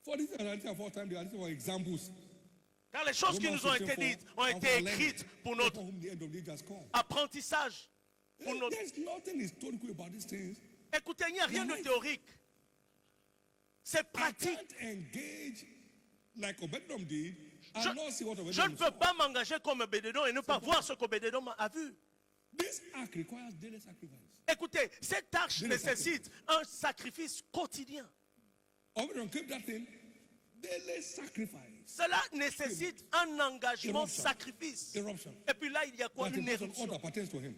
For this analysis of all time, the analysis of examples. Car les choses qui Romans nous ont été 15:4, dites ont of été our learning, écrites pour notre upon whom the end of the age has come. apprentissage. Pour notre... There's nothing historical about these things. Écoutez, il n'y a rien de théorique. C'est I pratique. can't engage like Obededom did and Je, not see what je ne Obededom peux saw. pas m'engager comme Obédédon et ne pas voir ce qu'Obédédon a vu. This act requires daily sacrifice. Écoutez, cette arche Daily nécessite un sacrifice quotidien. Obededom kept that thing, daily sacrifice. Cela nécessite un engagement Eruption. sacrifice. Eruption. Et puis là, il y a quoi? That Une the person éruption. all appertains to him.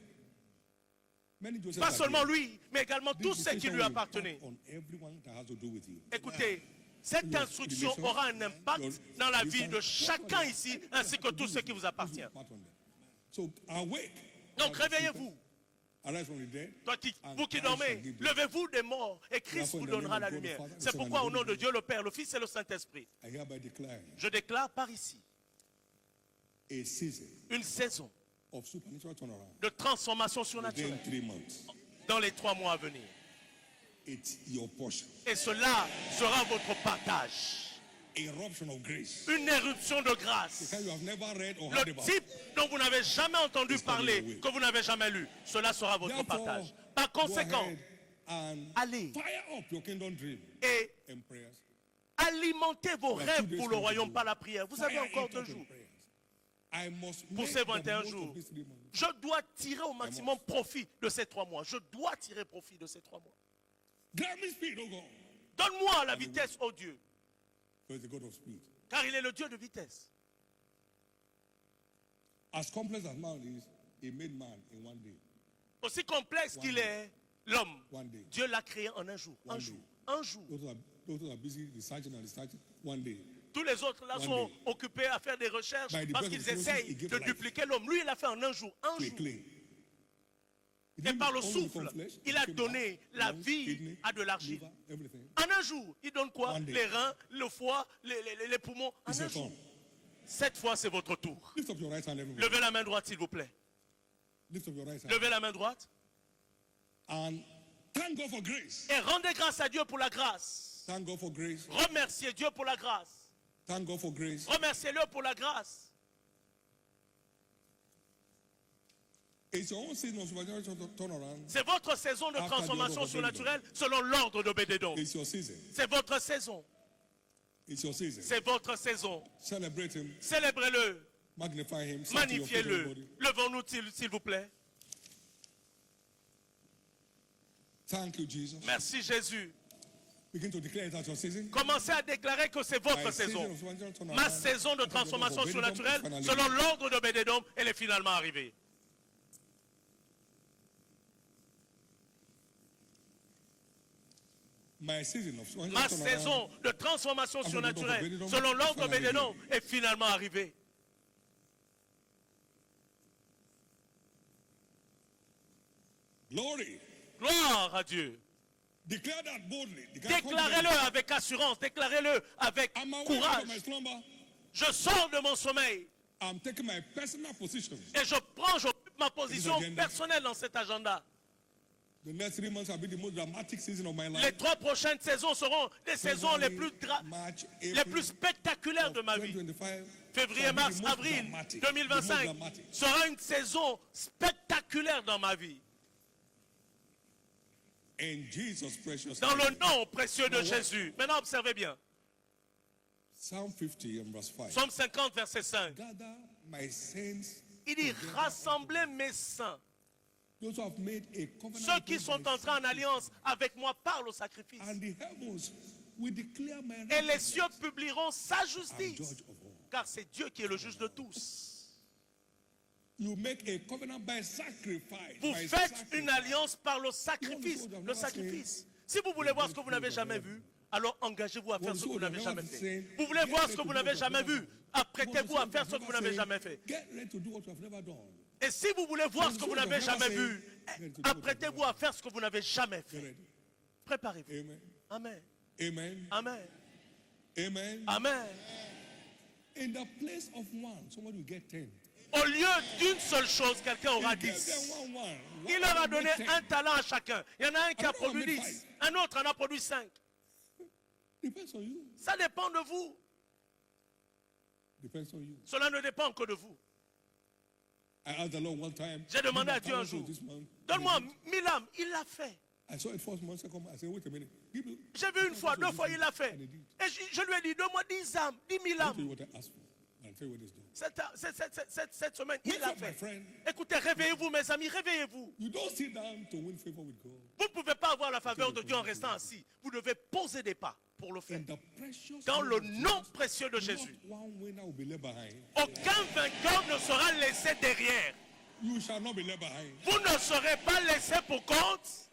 Many Josephs Pas are seulement there. lui, mais également This tous ceux qui distinction lui will appartenaient. impact on everyone that has to do with you. Écoutez, cette instruction aura un impact dans la vie de chacun ici, ainsi que tous ceux qui vous appartiennent. So awake. Donc réveillez-vous. Arise from the dead. Toi vous qui dormez, levez-vous des morts et Christ vous donnera la lumière. C'est pourquoi au nom de Dieu le Père, le Fils et le Saint-Esprit, I hereby declare je déclare par ici a season une saison of supernatural turnaround de transformation within surnaturelle 3 months. dans les 3 mois à venir. It's your portion. Et cela sera votre partage. Eruption of grace. Une éruption de grâce. Because you have never read or heard Le about. type dont vous n'avez jamais entendu It's coming parler, your way. que vous n'avez jamais lu, cela sera votre Therefore, partage. Par go conséquent, ahead and allez fire up your kingdom dream et and prayers. alimentez vos There are 2 rêves days pour le to royaume do. par la prière. Vous avez Fire encore it 2 up in jours. prayers. I must Pour make ces the 21 most jours, of these 3 months. je dois tirer au maximum profit de ces 3 mois. Je dois tirer profit de ces 3 mois. Grant me speed, oh God. Donne-moi la vitesse, oh Dieu, For he's the God of speed. car il est le Dieu de vitesse. As complex as man is, he made man in 1 day. Aussi complexe qu'il est, l'homme, 1 day. Dieu l'a créé en un jour. Un One jour. day. Un jour. Those who are busy researching and researching, 1 day. Tous les autres là One sont day. occupés à faire des recherches By the parce breath qu'ils of the Moses, essayent he gave de life. dupliquer l'homme. Lui, il a fait en un jour. Un To a jour. clay. He Et didn't par le only souffle, become flesh, il he a became donné heart, la lungs, vie kidney, à de l'argile. liver, everything. En un jour, il donne quoi? One day. Les reins, le foie, les poumons. En It's un your jour. turn. Cette fois, c'est votre tour. Lift up your right hand, everybody. Levez la main droite, s'il vous plaît. Lift up your right hand. Levez la main droite. And thank God for grace. Et rendez grâce à Dieu pour la grâce. Thank God for grace. Remerciez Dieu pour la grâce. Thank God for grace. Remerciez-le pour la grâce. It's your own season of supernatural turnaround. C'est votre saison de transformation surnaturelle selon l'ordre d'Obédédom. It's your season. C'est votre saison. It's your season. C'est votre saison. Celebrate him. Célébrez-le. Magnify him. Stand to your feet, Magnifiez-le. everybody. Levons-nous, s'il vous plaît. Thank you, Jesus. Merci Jésus. Begin to declare it as your season. Commencez à déclarer que c'est votre My saison. season of supernatural turnaround. Ma saison de transformation surnaturelle Finally. selon l'ordre d'Obédédom, elle est finalement arrivée. My season of supernatural Ma turnaround. saison de transformation surnaturelle selon l'ordre d'Obédédom est finalement arrivée. Glory. Gloire à Dieu. Declare that boldly. Declare Déclarez-le confidently. avec assurance, déclarez-le avec I'm awake from my courage. slumber. Je sors de mon sommeil I'm taking my personal position. et j'occupe ma position agenda. personnelle dans cet agenda. The next 3 months have been the most dramatic season of my life. Les 3 prochaines saisons seront les saisons les plus, March, les April plus spectaculaires de ma vie. 2025 Février, shall be mars, the most avril dramatic. 2025 The most dramatic. sera une saison spectaculaire dans ma vie. In Jesus' precious Dans le name. nom précieux de Now what? Jésus. Maintenant, observez bien. Psalm 50 and verse 5. Psaume 50, verset 5. Gather my saints, Il dit, rassemblez mes saints. those who have made a covenant Ceux qui with sont my entrés en alliance avec moi par le sacrifice. and the heavens will declare my Et les righteousness. cieux publieront sa I'm justice. judge of all. Car c'est Dieu qui est le juge de tous. You make a covenant by sacrifice. Vous by faites sacrifice. une alliance par le sacrifice. Le sacrifice. Si vous voulez voir ce que vous n'avez jamais vu, alors engagez-vous à faire ce que vous n'avez jamais fait. Vous voulez voir ce que vous n'avez jamais vu, apprêtez-vous à faire ce que vous n'avez jamais fait. Get ready to do what you have never done. Et si vous voulez voir ce que vous n'avez jamais vu, apprêtez-vous à faire ce que vous n'avez jamais Get fait. ready. Préparez-vous. Amen. Amen. Amen. Amen. Amen. Amen. In the place of one, somebody will get 10. Au lieu d'une seule chose, quelqu'un aura He gave 10. them one. Il leur a One donné made 10. un talent à chacun. Il y en a un qui a Another one produit made 10. 5. Un autre en a produit 5. Depends on you. Ça dépend de vous. Depends on you. Cela ne dépend que de vous. I asked the Lord one time. J'ai demandé à give me Dieu un 1,000 jour, this month. donne-moi 1000 âmes. Il l'a fait. I saw it first month, second month. I said, wait a minute. Give me. J'ai vu une fois, 2 fois, il l'a fait. And he did. Et je lui ai dit, donne-moi 10 âmes, 10 000 I'll tell âmes. you what I asked for. I'll tell you what it's done. Cette semaine, il Wake l'a up, my fait. friend. Écoutez, réveillez-vous, mes amis, réveillez-vous. You don't sit down to win favor with God. Vous ne pouvez pas avoir la faveur de Dieu en restant assis. Vous devez poser des pas pour le faire. In the precious Dans le name of nom Jesus, précieux de not Jésus. one winner will be left behind. Aucun vainqueur ne sera laissé derrière. You shall not be left behind. Vous ne serez pas laissé pour compte.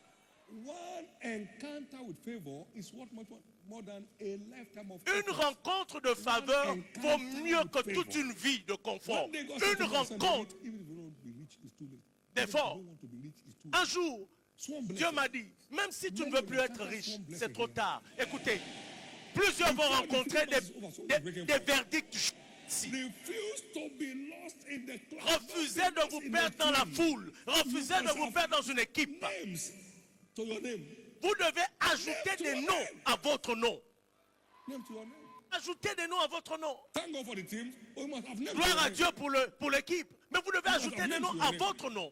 One encounter with favor is what much more than a lifetime of Une effort. rencontre de faveur vaut mieux que toute une vie de confort. One day God said Une to me, son, rencontre even if you don't be rich, it's too late. d'effort. If you don't want to be rich, it's too Un late. jour, Swan blessing. Dieu m'a dit, même si tu ne veux plus être riche, c'est trop tard. Écoutez, plusieurs vont rencontrer des verdicts. Refuse to be lost in the crowd. Refusez de vous perdre dans la foule. Refusez de vous perdre dans une équipe. Names to your name. Vous devez ajouter des noms à votre nom. Name to your name. Ajoutez des noms à votre nom. Thank God for the team. Oh, you must have names to Gloire your à name. Dieu pour l'équipe. Mais vous devez ajouter des noms à votre nom.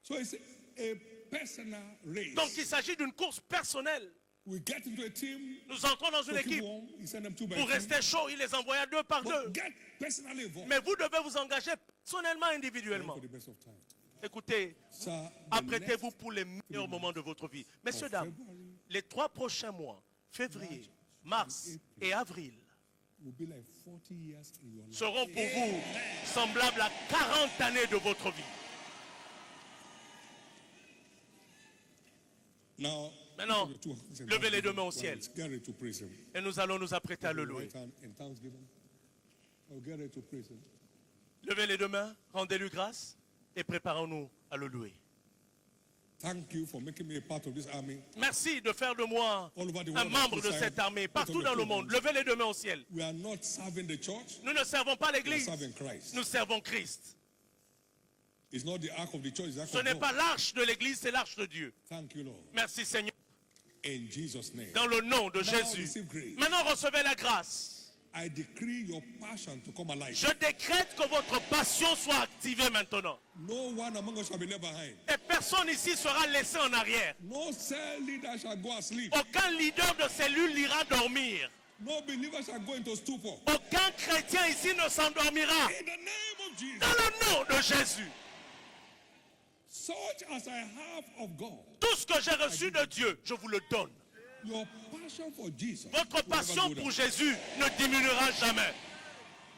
So it's a personal race. Donc il s'agit d'une course personnelle. We get into a team. Nous entrons dans une to keep équipe. warm, you send them 2 by Pour 2. rester chaud, il les envoya 2 par 2. But get personally involved. Mais vous devez vous engager personnellement, individuellement. For the best of time. Écoutez, Sir, the apprêtez-vous next pour les meilleurs moments de votre vie. Messieurs, of dames, February les 3 prochains mois, février, mars et avril, will be like 40 years in your life. seront pour vous semblables à 40 années de votre vie. Now, Maintenant, lift your two hands and levez les thanksgiving 2 mains au while ciel. it's get ready to praise him. Et nous allons nous apprêter à le louer. Right hand in thanksgiving. I'll get ready to praise him. Levez les 2 mains, rendez-lui grâce et préparons-nous à le louer. Thank you for making me a part of this army. Merci de faire de moi All over the un world, membre de outside, cette armée, out partout on the dans le programs. monde. Levez les 2 mains au ciel. We are not serving the church. Nous ne servons pas We are l'Église, serving Christ. nous servons Christ. It's not the ark of the church, it's the ark Ce of n'est God. pas l'arche de l'église, c'est l'arche de Dieu. Thank you, Lord. Merci Seigneur. In Jesus' name. Dans le nom de Now Jésus. receive grace. Maintenant recevez la grâce. I decree your passion to come alive. Je décrète que votre passion soit activée maintenant. No one among us shall be left behind. Et personne ici sera laissé en arrière. No cell leader shall go asleep. Aucun leader de cellule n'ira dormir. No believer shall go into stupor. Aucun chrétien ici ne s'endormira. In the name of Jesus. Dans le nom de Jésus. Such as I have of God. Tout ce que j'ai reçu de Dieu, je vous le donne. Your passion for Jesus. Votre will never passion go down. pour Jésus ne diminuera jamais.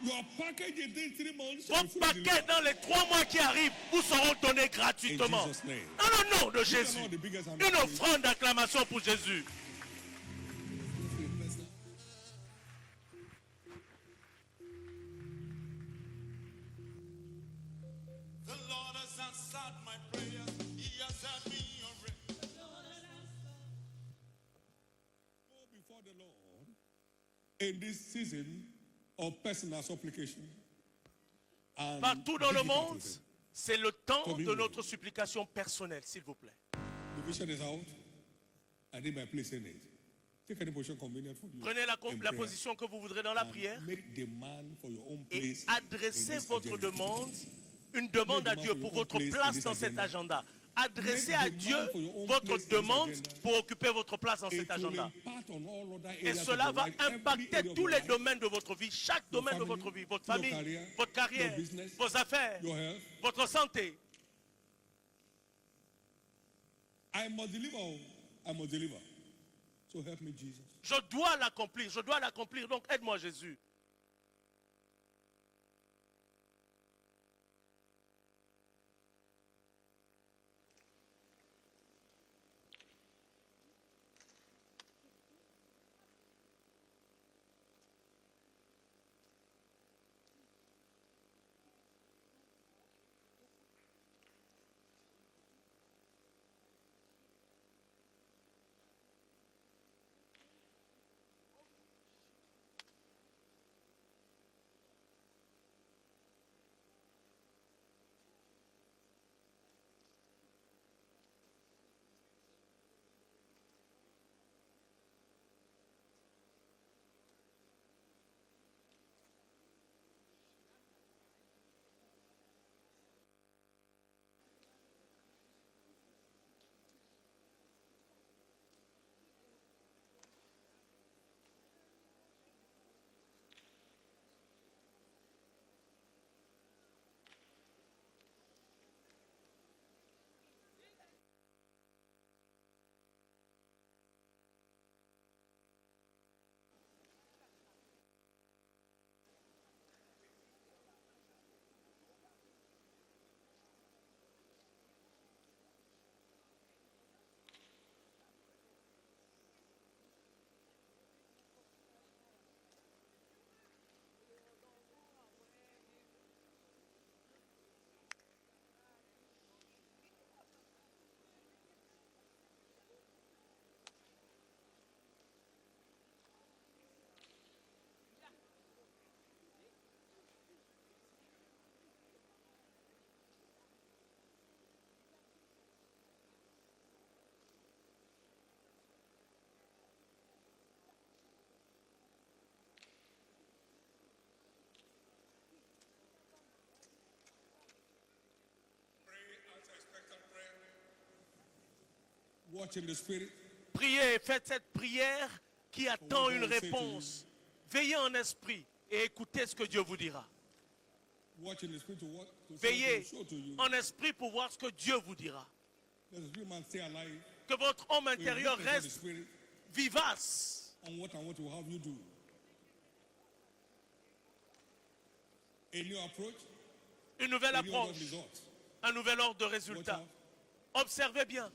Your package in these 3 months shall be Votre fully paquet delivered. dans les 3 mois qui arrivent vous seront donnés In gratuitement. Jesus' name. Dans le nom de Jésus. Lord the biggest hand. Une offrande d'acclamation pour Jésus. The Lord has answered my prayer. He has heard me already. Go before the Lord in this season of personal supplication. And Partout dans le give it out monde, to him. c'est le temps de notre supplication personnelle, s'il vous plaît. The vision is out. I need my place in it. Take any position convenient for you. Prenez in la prayer. position que vous voudrez dans la prière Make demand for your own et place. adressez in this votre agenda. demande, une demande à Dieu pour votre place dans cet agenda. Adressez à Dieu votre demande pour occuper votre place dans It cet will agenda. impact on all other Et areas of cela your va life, every impacter area of tous your les life, domaines de votre vie, chaque domaine de family, votre vie, votre your famille, career, votre carrière, your business, vos affaires, your health. votre santé. I must deliver. I must deliver. So help me, Jesus. Je dois l'accomplir, donc aide-moi Jésus. Watch in the spirit. Priez, faites cette prière qui attend une réponse. Veillez en esprit et écoutez ce que Dieu vous dira. Watch in the spirit to what? To Veillez show to you. en esprit pour voir ce que Dieu vous dira. Let the spirit man stay alive. Que votre homme So you intérieur look into the reste spirit vivace. on what and what will have you do. A new approach, Une nouvelle a new order of approche, results. un nouvel ordre de Watch résultat. out. Observez bien.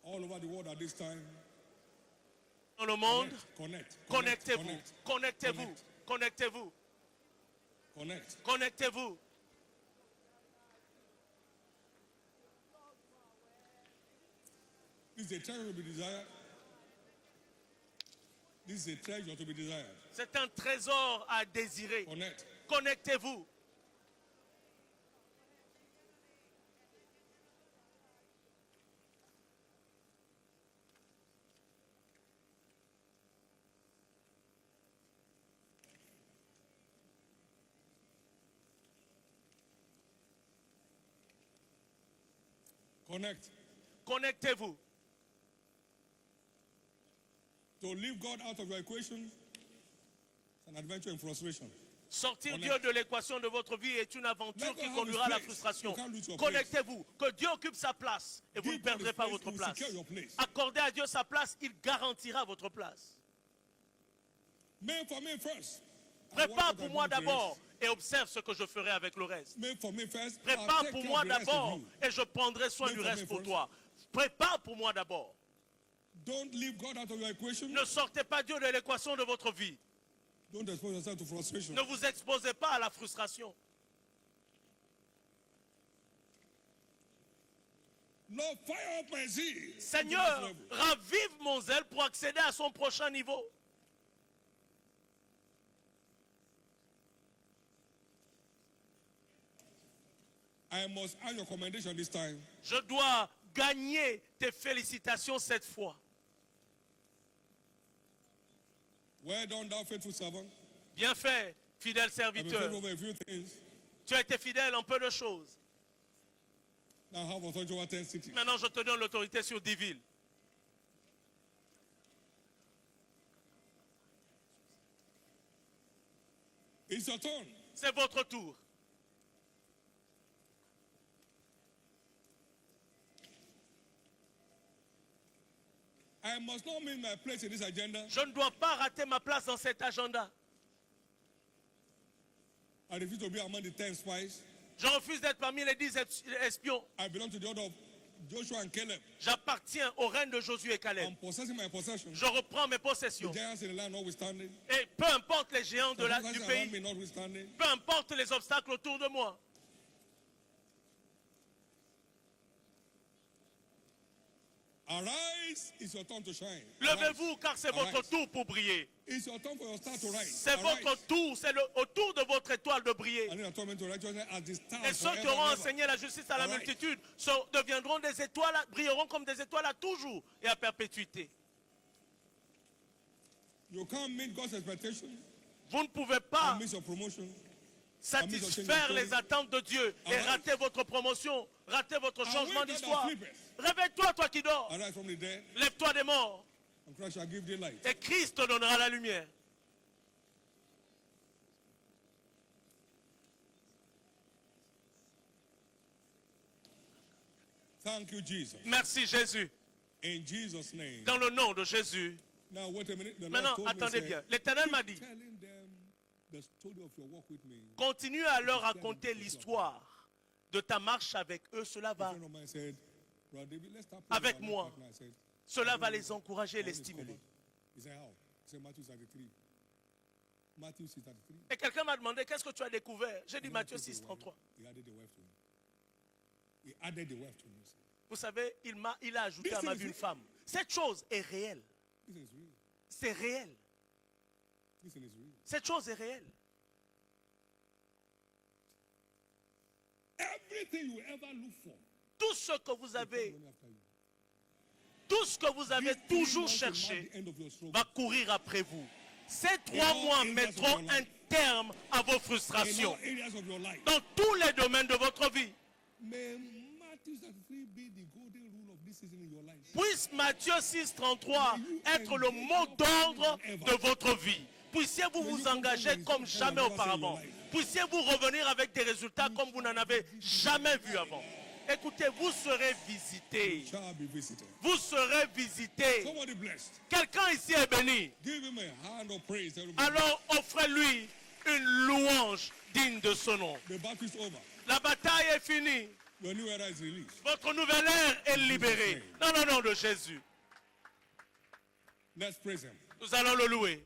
All over the world at this time. Dans le monde, Connect. connectez-vous, connectez-vous, connectez-vous, Connect. connectez-vous. The This is a treasure to be desired. This is a treasure to be desired. C'est un trésor à désirer. Connect. Connectez-vous. Connect. Connectez-vous. To leave God out of your equation is an adventure in frustration. Sortir Connect. Dieu de l'équation de votre vie est une aventure Let God qui have conduira à his la place. frustration. You can't lose your Connectez-vous. Que Dieu occupe sa place et vous ne Give God perdrez his pas place, votre he will place. secure your place. Accordez à Dieu sa place, il garantira votre place. Make for me first. And Prépare watch what pour I moi do with the d'abord rest. et observe ce que je ferai avec le reste. Make for me first. I'll Prépare take pour care moi of the rest of d'abord you. et je prendrai soin Make du for reste me pour first. toi. Prépare pour moi d'abord. Don't leave God out of your equation. Ne sortez pas Dieu de l'équation de votre vie. Don't expose yourself to frustration. Ne vous exposez pas à la frustration. Lord, fire up my zeal. Seigneur, To this level. ravive mon zèle pour accéder à son prochain niveau. I must have your commendation this time. Je dois gagner tes félicitations cette fois. Well done, thou faithful servant. Bien fait, fidèle I've been serviteur. faithful over a few things. Tu as été fidèle en peu de choses. Now I have authority over 10 cities. Maintenant, je te donne l'autorité sur 10 villes. It's your turn. C'est votre tour. I must not miss my place in this agenda. Je ne dois pas rater ma place dans cet agenda. I refuse to be among the 10 spies. Je refuse d'être parmi les 10 espions. I belong to the order of Joshua and Caleb. J'appartiens au règne de Josué et Caleb. I'm possessing my possession. Je reprends mes The possessions. giants in the land notwithstanding. Et peu importe les géants The du forces around pays, me notwithstanding. peu importe les obstacles autour de moi. Arise, it's your turn to shine. Levez-vous car c'est votre Arise. tour pour briller. It's your turn for your star to rise. C'est Arise. votre tour, c'est au tour de votre étoile de briller. And in atonement to righteousness as the stars Et ceux qui forever auront and ever. enseigné la justice à la Arise. multitude deviendront des étoiles, brilleront comme des étoiles à toujours et à perpétuité. You can't meet God's expectation Vous ne pouvez and pas miss your promotion. satisfaire les attentes de Dieu et Arise. rater votre promotion, rater votre changement Awake, d'histoire. thou that sleepest. Réveille-toi, toi qui dors. Arise from the dead, Lève-toi des morts. and Christ shall give thee light. Et Christ te donnera la lumière. Thank you, Jesus. Merci Jésus. In Jesus' name. Dans le nom de Jésus. Now, wait a minute. The Lord Maintenant, told me, attendez said, bien. L'Éternel m'a dit, telling them the story of your walk with me. continue à leur raconter l'histoire de ta marche avec eux. Cela A va, friend of mine said, Brother David, let's start praying Avec for our moi. life partner. I said, cela va les encourager et "How les is stimuler. covered?" He said, how? He said, Matthew 33. Matthew 33. Et quelqu'un m'a demandé, qu'est-ce que tu as découvert? J'ai dit Matthieu 6, 33. He added the wife to me. He added the wife to me. Vous savez, il a ajouté This à ma is vie une real. femme. Cette chose est réelle. This is real. C'est réel. This is real. Cette chose est réelle. Everything you ever look for, Tout ce que vous avez, running after you. tout ce que vous avez These 3 toujours months will mark cherché the end of your struggle. va courir après vous. Ces 3 all mois areas mettront of your un life. terme à vos In frustrations all areas of your life. dans tous les domaines de votre vie. May Matthew 33 be the golden rule of this season in your life. Puisse Matthieu 6, 33 être le mot d'ordre de votre vie. Puissiez-vous vous engager comme jamais auparavant. Puissiez-vous revenir avec des résultats comme vous n'en avez jamais vu avant. Écoutez, vous serez visité. Shall be visited. Vous serez visité. Somebody blessed. Quelqu'un ici est béni. Give him a hand of praise. Everybody. Alors offrez-lui une louange digne de son nom. The battle is over. La bataille est finie. Your new era is released. Votre nouvelle ère est libérée. Dans le nom de Jésus. Let's praise him. Nous allons le louer.